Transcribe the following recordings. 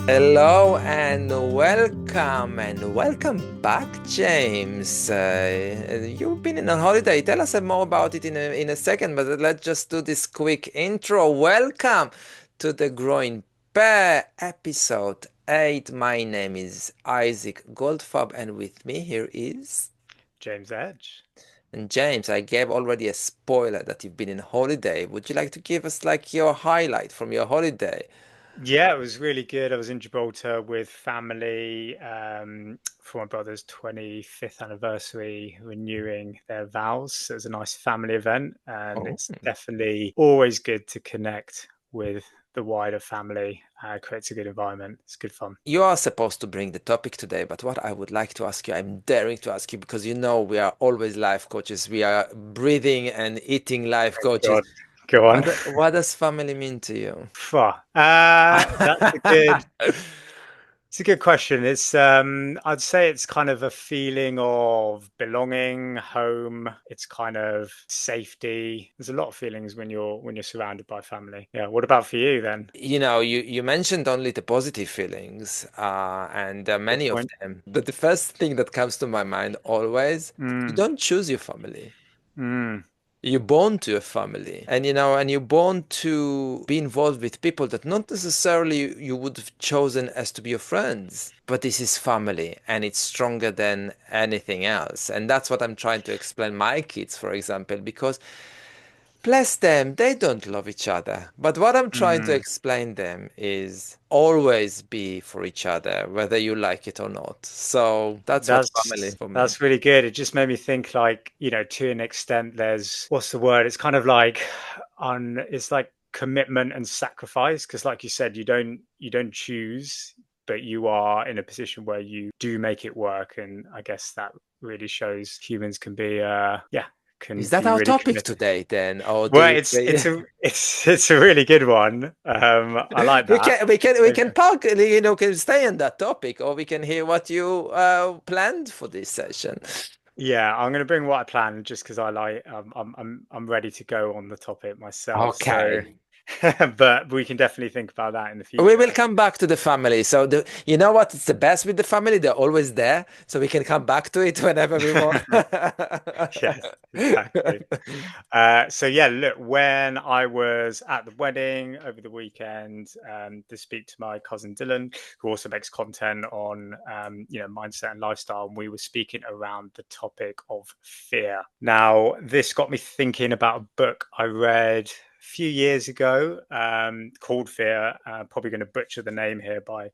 Hello and welcome back, James. You've been on holiday. Tell us more about it in a second, but let's just do this quick intro. Welcome to the Growing Pair episode 8. My name is Isaac Goldfarb, and with me here is. James Edge. And James, I gave already a spoiler that you've been in holiday. Would you like to give us like your highlight from your holiday? Yeah, it was really good. I was in Gibraltar with family for my brother's 25th anniversary, renewing their vows. So it was a nice family event, and Oh. it's definitely always good to connect with the wider family. Creates a good environment. It's good fun. You are supposed to bring the topic today, but what I would like to ask you, I'm daring to ask you because you know we are always life coaches. We are breathing and eating life Oh coaches. God, go on. What does family mean to you? Phew. That's a good. It's a good question. I'd say it's kind of a feeling of belonging, home. It's kind of safety. There's a lot of feelings when you're surrounded by family. Yeah. What about for you then? You mentioned only the positive feelings, and there are Good many of point. them. But the first thing that comes to my mind always, you Mm, don't choose your family. mm, You're born to a family, and you're born to be involved with people that not necessarily you would have chosen as to be your friends, but this is family and it's stronger than anything else. And that's what I'm trying to explain my kids, for example, because bless them, they don't love each other. But what I'm trying to mm. explain them is always be for each other, whether you like it or not. So that's what family That's for me. that's really good. It just made me think like, to an extent, there's what's the word? It's kind of like it's like commitment and sacrifice. Because like you said, you don't choose, but you are in a position where you do make it work. And I guess that really shows humans can be can Is that be our really topic committed. today then? Or do Well, you it's say it's a it's a really good one. I like we that. can we can we can talk, can stay on that topic, or we can hear what you planned for this session. Yeah, I'm going to bring what I planned just because I like I'm ready to go on the topic myself. So, Okay. but we can definitely think about that in the We will future. come back to the family. So you know what? It's the best with the family. They're always there, so we can come back to it whenever we want. Yes, exactly. So yeah, look, when I was at the wedding over the weekend, to speak to my cousin Dylan, who also makes content on mindset and lifestyle, and we were speaking around the topic of fear. Now, this got me thinking about a book I read a few years ago called Fear. Probably going to butcher the name here by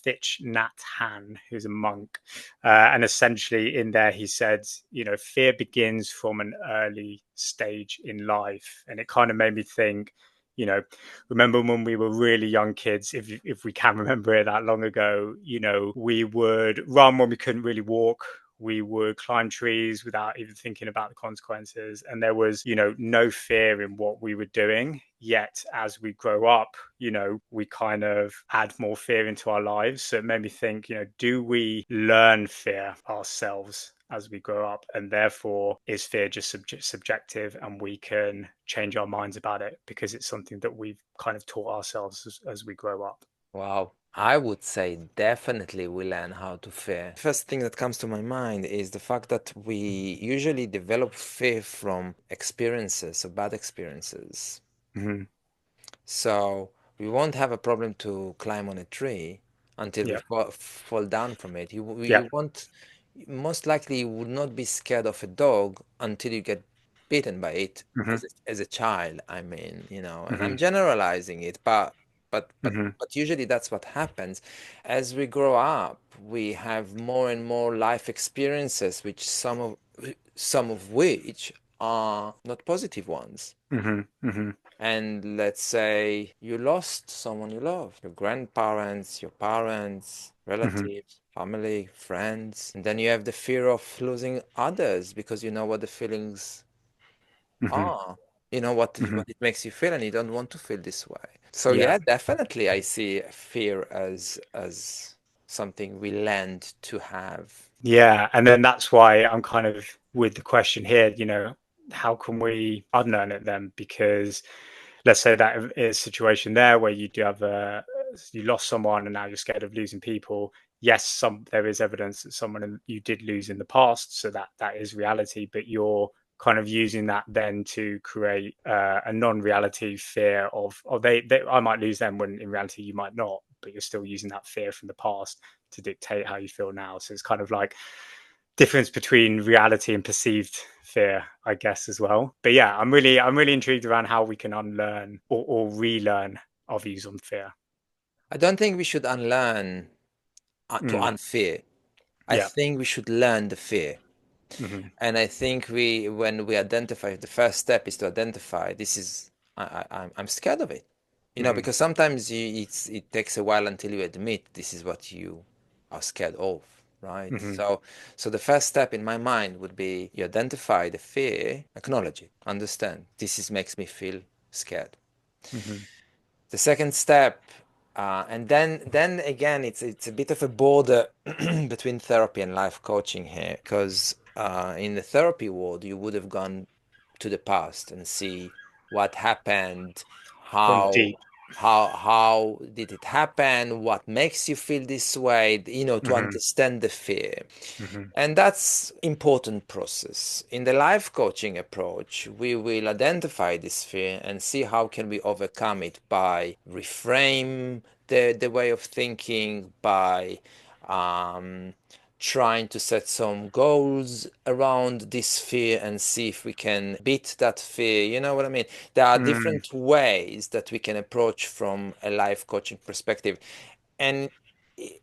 Thich Nhat Hanh, who's a monk. And essentially, in there, he said, fear begins from an early stage in life. And it kind of made me think, remember when we were really young kids, if we can remember it that long ago, we would run when we couldn't really walk. We would climb trees without even thinking about the consequences. And there was, no fear in what we were doing. Yet as we grow up, we kind of add more fear into our lives. So it made me think, do we learn fear ourselves as we grow up? And therefore, is fear just subjective and we can change our minds about it because it's something that we've kind of taught ourselves as we grow up? Wow. I would say definitely we learn how to fear. First thing that comes to my mind is the fact that we usually develop fear from experiences, so bad experiences. Mm-hmm. So we won't have a problem to climb on a tree until we Yeah. fall down from it. Yeah. You won't, most likely you would not be scared of a dog until you get bitten by it Mm-hmm. as a child. I mean, and Mm-hmm. I'm generalizing it, but but Mm-hmm. but usually that's what happens. As we grow up, we have more and more life experiences, which some of which are not positive ones. Mm-hmm. Mm-hmm. And let's say you lost someone you love, your grandparents, your parents, Mm-hmm. relatives, family, friends. And then you have the fear of losing others because you know what the feelings Mm-hmm. are. You know what Mm-hmm. what it makes you feel, and you don't want to feel this way. So Yeah. yeah, definitely I see fear as something we learned to have. Yeah, and then that's why I'm kind of with the question here, how can we unlearn it then? Because let's say that is a situation there where you do have you lost someone and now you're scared of losing people. Yes, there is evidence that someone you did lose in the past, so that is reality, but you're kind of using that then to create a non-reality fear of they I might lose them, when in reality you might not, but you're still using that fear from the past to dictate how you feel now. So it's kind of like difference between reality and perceived fear, I guess, as well. But yeah, I'm really intrigued around how we can unlearn or relearn our views on fear. I don't think we should unlearn to Mm, unfear. I yeah. think we should learn the fear. Mm-hmm. And I think when we identify, the first step is to identify this is I'm scared of it. Mm-hmm. Because sometimes it takes a while until you admit this is what you are scared of, right? Mm-hmm. So the first step in my mind would be you identify the fear, acknowledge it, understand this is makes me feel scared. Mm-hmm. The second step, and then again, it's a bit of a border between therapy and life coaching here, because in the therapy world, you would have gone to the past and see what happened, Gone how deep. how did it happen, what makes you feel this way, to Mm-hmm. understand the fear. Mm-hmm. And that's important process. In the life coaching approach, we will identify this fear and see how can we overcome it by reframe the way of thinking, by um, trying to set some goals around this fear and see if we can beat that fear. You know what I mean? There are Mm, different ways that we can approach from a life coaching perspective. And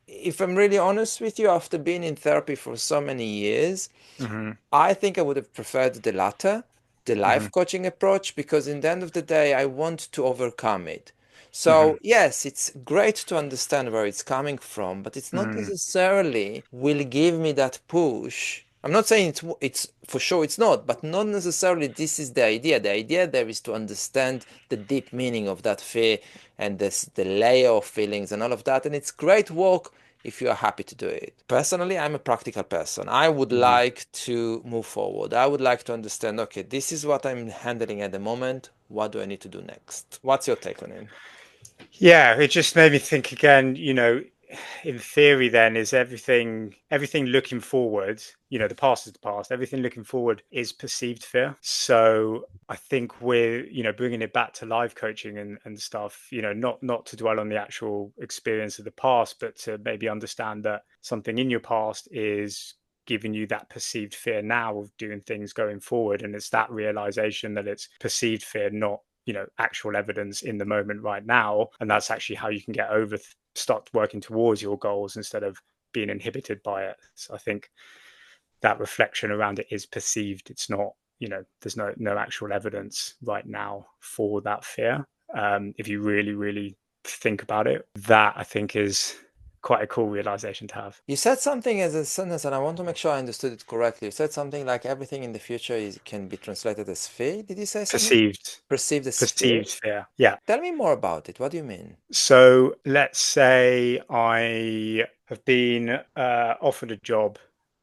if I'm really honest with you, after being in therapy for so many years, mm-hmm. I think I would have preferred the latter, the Mm-hmm. life coaching approach, because in the end of the day, I want to overcome it. Mm-hmm. So, yes, it's great to understand where it's coming from, but it's not Mm, necessarily will give me that push. I'm not saying it's for sure it's not, but not necessarily this is the idea. The idea there is to understand the deep meaning of that fear and the layer of feelings and all of that. And it's great work if you are happy to do it. Personally, I'm a practical person. I would mm-hmm. like to move forward. I would like to understand, okay, this is what I'm handling at the moment. What do I need to do next? What's your take on it? Yeah, it just made me think again, in theory then is everything looking forward, the past is the past, everything looking forward is perceived fear. So I think we're, bringing it back to life coaching and stuff, not to dwell on the actual experience of the past, but to maybe understand that something in your past is giving you that perceived fear now of doing things going forward. And it's that realization that it's perceived fear, not actual evidence in the moment right now, and that's actually how you can get over start working towards your goals instead of being inhibited by it. So I think that reflection around it is perceived. It's not, there's no actual evidence right now for that fear. If you really think about it, that I think is quite a cool realization to have. You said something as a sentence, and I want to make sure I understood it correctly. You said something like everything in the future can be translated as fear. Did you say something? Perceived Perceived as fear? perceived fear. Yeah. Tell me more about it. What do you mean? So let's say I have been offered a job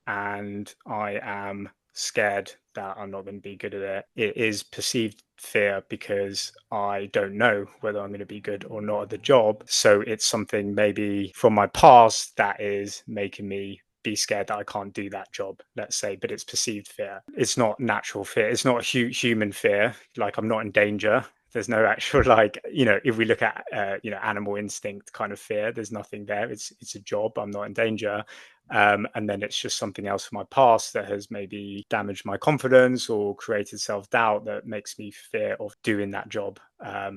and I am scared that I'm not going to be good at it. It is perceived fear because I don't know whether I'm going to be good or not at the job. So it's something maybe from my past that is making me be scared that I can't do that job, let's say, but it's perceived fear. It's not natural fear. It's not human fear. Like I'm not in danger. There's no actual if we look at animal instinct kind of fear, there's nothing there. It's a job. I'm not in danger. And then it's just something else from my past that has maybe damaged my confidence or created self-doubt that makes me fear of doing that job.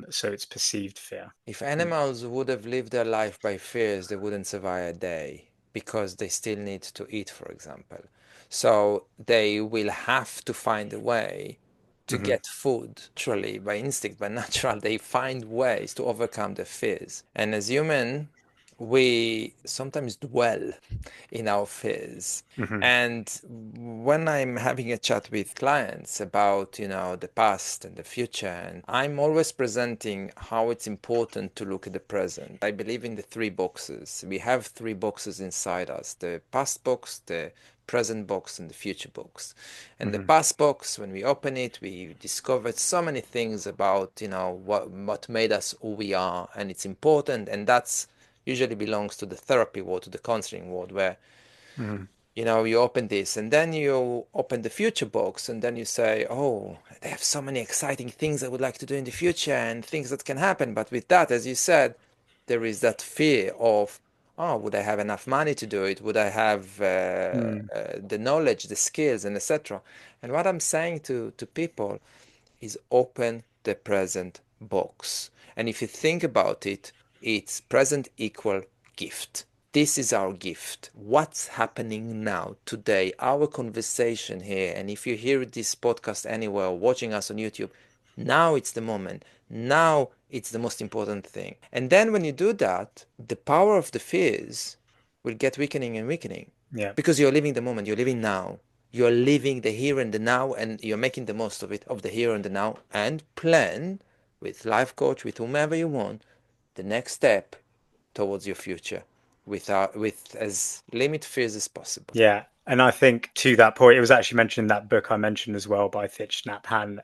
So it's perceived fear. If Mm. animals would have lived their life by fears, they wouldn't survive a day because they still need to eat, for example. So they will have to find a way to Hmm. get food, naturally, by instinct, by natural. They find ways to overcome their fears. And as human, we sometimes dwell in our fears. Hmm. And when I'm having a chat with clients about, the past and the future, and I'm always presenting how it's important to look at the present. I believe in the three boxes. We have three boxes inside us: the past box, the present box and the future box. And the Mm-hmm. past box, when we open it, we discovered so many things about, what made us who we are, and it's important, and that's usually belongs to the therapy world, to the counseling world, where Mm-hmm. you open this and then you open the future box and then you say, oh, they have so many exciting things I would like to do in the future and things that can happen. But with that, as you said, there is that fear of, oh, would I have enough money to do it? Would I have the knowledge, the skills, and etc. And what I'm saying to people is open the present box. And if you think about it, it's present equal gift. This is our gift. What's happening now, today, our conversation here. And if you hear this podcast anywhere, watching us on YouTube, now it's the moment. Now it's the most important thing. And then when you do that, the power of the fears will get weakening and weakening Yeah. because you're living the moment, you're living now. You're living the here and the now, and you're making the most of it, of the here and the now, and plan with life coach, with whomever you want, the next step towards your future with as limit fears as possible. Yeah. And I think to that point, it was actually mentioned in that book I mentioned as well by Thich Nhat Hanh,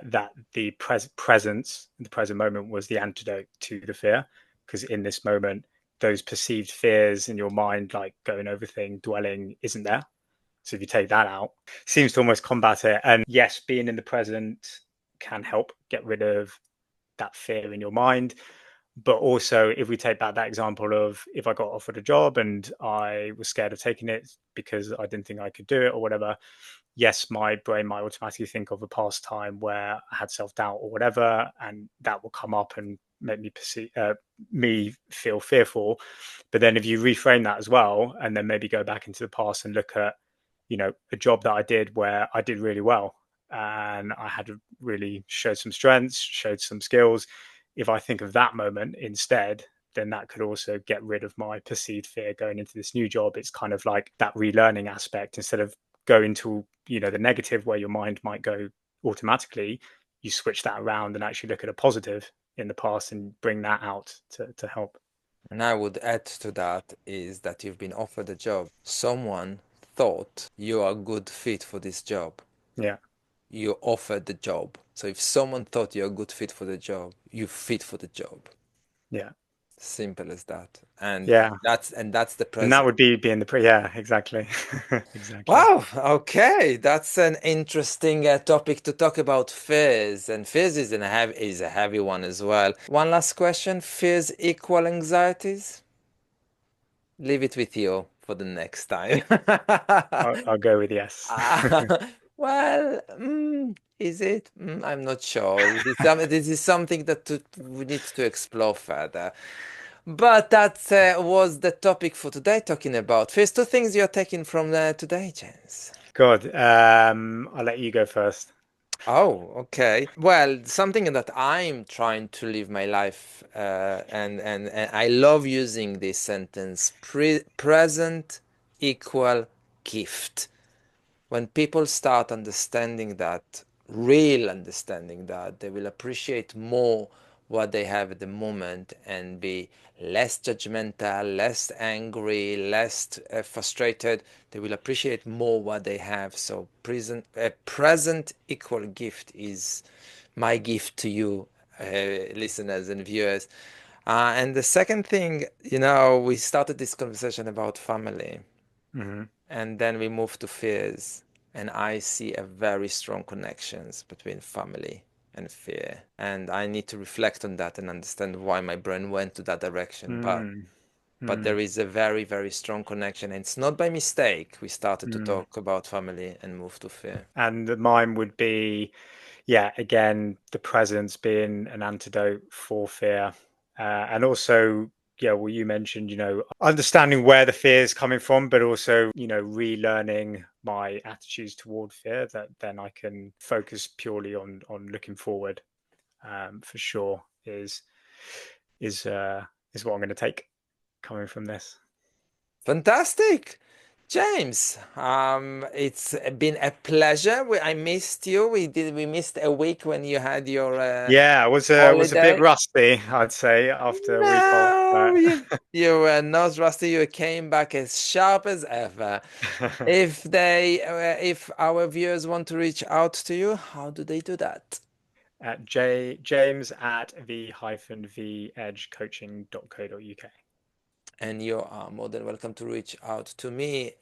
that the presence, the present moment was the antidote to the fear. Because in this moment, those perceived fears in your mind, like going overthink, dwelling, isn't there. So if you take that out, seems to almost combat it. And yes, being in the present can help get rid of that fear in your mind. But also, if we take back that example of if I got offered a job and I was scared of taking it because I didn't think I could do it or whatever, yes, my brain might automatically think of a past time where I had self doubt or whatever, and that will come up and make me feel fearful. But then if you reframe that as well, and then maybe go back into the past and look at, a job that I did where I did really well and I had really showed some strengths, showed some skills. If I think of that moment instead, then that could also get rid of my perceived fear going into this new job. It's kind of like that relearning aspect. Instead of going to, the negative where your mind might go automatically, you switch that around and actually look at a positive in the past and bring that out to help. And I would add to that is that you've been offered a job. Someone thought you are a good fit for this job. Yeah. You offered the job. So if someone thought you're a good fit for the job, you fit for the job. Yeah. Simple as that. And Yeah. that's the And that present. would be being yeah, exactly. Exactly. Wow, okay, that's an interesting topic to talk about fears, and fears is a heavy one as well. One last question: fears equal anxieties? Leave it with you for the next time. I'll go with yes. Well, is it? I'm not sure. This is something that we need to explore further. But that was the topic for today, talking about first two things you're taking from today, James. God, I'll let you go first. Oh, okay. Well, something that I'm trying to live my life, and I love using this sentence: present equal gift. When people start understanding that, real understanding that, they will appreciate more what they have at the moment and be less judgmental, less angry, less frustrated. They will appreciate more what they have. So present equal gift is my gift to you, listeners and viewers. And the second thing, we started this conversation about family. Hmm. And then we move to fears, and I see a very strong connections between family and fear. And I need to reflect on that and understand why my brain went to that direction. Mm, But there mm, is a very, very strong connection. And it's not by mistake we started to mm. talk about family and move to fear. And mine would be, yeah, again, the presence being an antidote for fear. And also, yeah, well, you mentioned, understanding where the fear is coming from, but also, relearning my attitudes toward fear that then I can focus purely on looking forward, for sure is what I'm going to take coming from this. Fantastic! James, it's been a pleasure. I missed you. We missed a week when you had your Yeah, I was a bit holiday. rusty, I'd say, after a week off. No, But you were not rusty. You came back as sharp as ever. If our viewers want to reach out to you, how do they do that? at James at the-v-edgecoaching.co.uk. And you are more than welcome to reach out to me.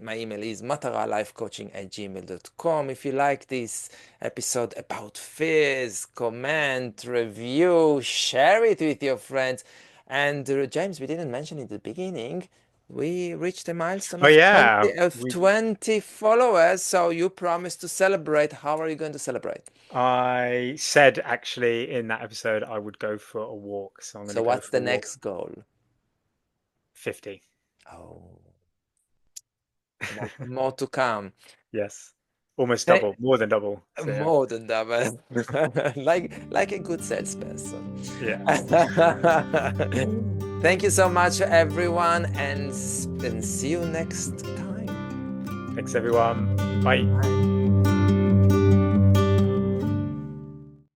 My email is mataralifecoaching@gmail.com. If you like this episode about fears, comment, review, share it with your friends. And James, we didn't mention in the beginning, we reached a milestone Oh of yeah, 20, of 20 followers. So you promised to celebrate. How are you going to celebrate? I said actually in that episode I would go for a walk, so I'm going to So go what's for the a walk. next goal? 50. Oh, more to come. Yes. Almost Th- double, more than double. So yeah. More than that, like a good salesperson. Yeah. Thank you so much, everyone, and see you next time. Thanks everyone. Bye. Bye.